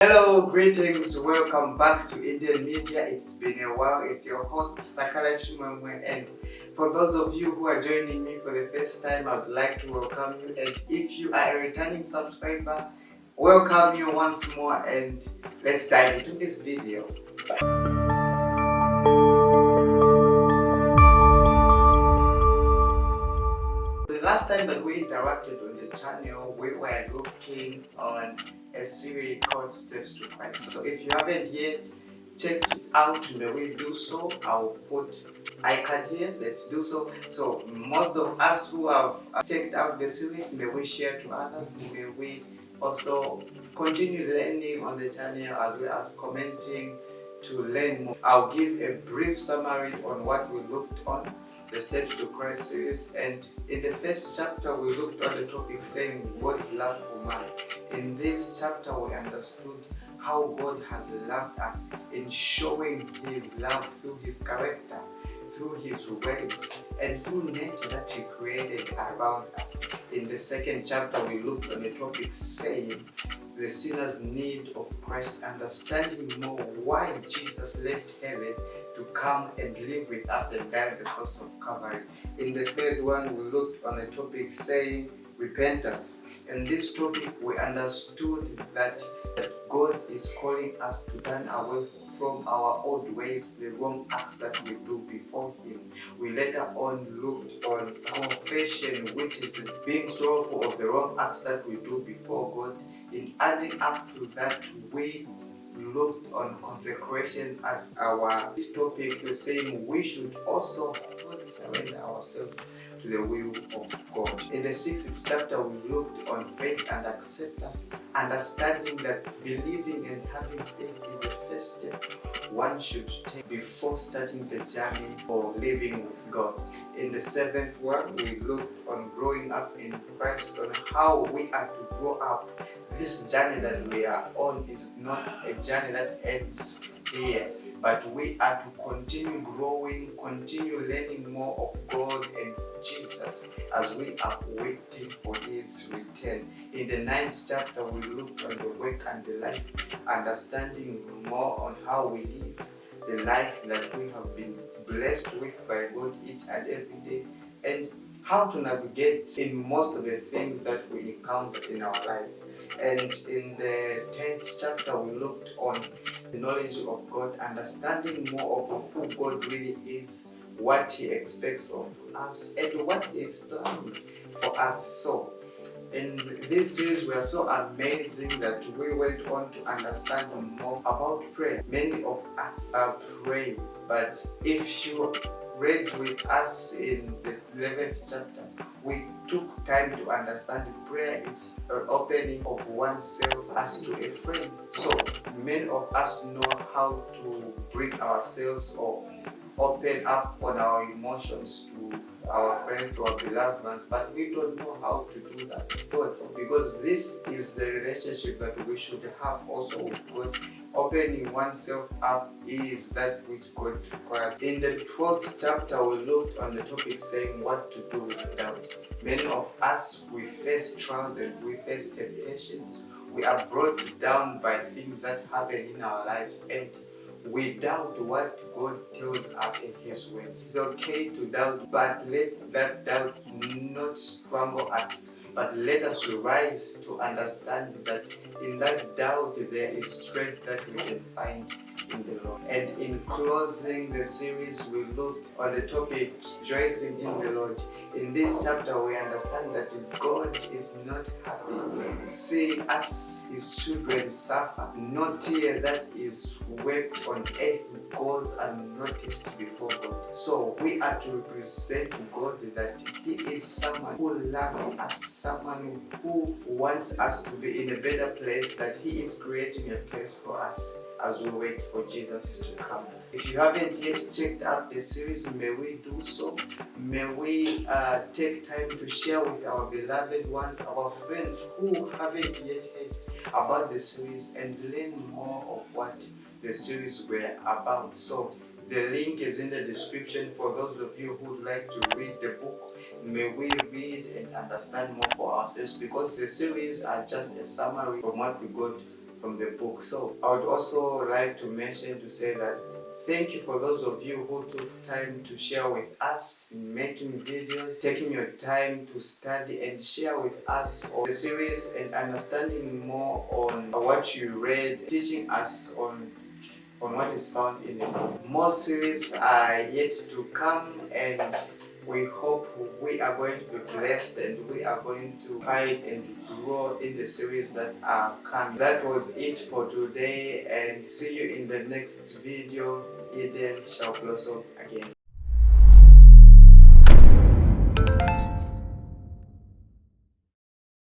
Hello, greetings, welcome back to Indian Media. It's been a while. It's your host Sakala Chimamwe, and for those of you who are joining me for the first time, I would like to welcome you. And if you are a returning subscriber, welcome you once more, and let's dive into this video. The last time that we interacted on the channel, we were looking on a series called Steps to Christ. So if you haven't yet checked it out, may we do so. I'll put icon here. Let's do so. So most of us who have checked out the series, may we share to others. May we also continue learning on the channel as well as commenting to learn more. I'll give a brief summary on what we looked on the Steps to Christ series, and in the first chapter we looked at the topic saying God's love for man. In this chapter we understood how God has loved us in showing His love through His character, through His ways, and through nature that He created around us. In the second chapter we looked on the topic saying the sinner's need of Christ, understanding more why Jesus left heaven to come and live with us and die on the cross of Calvary. In the third one, we looked on a topic saying repentance. In this topic, we understood that God is calling us to turn away from our old ways, the wrong acts that we do before Him. We later on looked on confession, which is the being sorrowful of the wrong acts that we do before God. In adding up to that, we looked on consecration as our topic, saying we should also surrender ourselves to the will of God. In the sixth chapter, we looked on faith and acceptance, understanding that believing and having faith is the first step one should take before starting the journey or living with God. In the seventh one, we looked on growing up in Christ, on how we are to grow up. This journey that we are on is not a journey that ends here, but we are to continue growing, continue learning more of God and Jesus as we are waiting for His return. In the ninth chapter, we looked on the work and the life, understanding more on how we live the life that we have been blessed with by God each and every day, and how to navigate in most of the things that we encounter in our lives. And in the 10th chapter, we looked on the knowledge of God, understanding more of who God really is, what He expects of us, and what is planning for us. So, in this series, we are so amazing that we went on to understand more about prayer. Many of us are praying, but if you read with us in the 11th chapter, we took time to understand prayer is an opening of oneself as to a friend. So many of us know how to bring ourselves or open up on our emotions to our friends, to our beloved ones, but we don't know how to do that. God, because this is the relationship that we should have also with God. Opening oneself up is that which God requires. In the 12th chapter, we looked on the topic saying what to do with doubt. Many of us, we face trials and we face temptations. We are brought down by things that happen in our lives, and we doubt what God tells us in His words. It's okay to doubt, but let that doubt not strangle us, but let us rise to understand that in that doubt there is strength that we can find in the Lord. And in closing the series, we looked on the topic rejoicing in the Lord. In this chapter, we understand that God is not happy seeing us, His children, suffer. No tear that is wept on earth goes unnoticed before God. So we are to represent God that He is someone who loves us, someone who wants us to be in a better place, that He is creating a place for us as we wait for Jesus to come. If you haven't yet checked out the series, may we do so. May we take time to share with our beloved ones, our friends who haven't yet heard about the series, and learn more of what the series were about. So the link is in the description for those of you who would like to read the book. May we read and understand more for ourselves, because the series are just a summary from what we got from the book. So I would also like to mention to say that thank you for those of you who took time to share with us in making videos, taking your time to study and share with us on the series and understanding more on what you read, teaching us on what is found in it. More series are yet to come, and we hope we are going to be blessed and we are going to fight and grow in the series that are coming. That was it for today, and see you in the next video. Eden shall blossom again.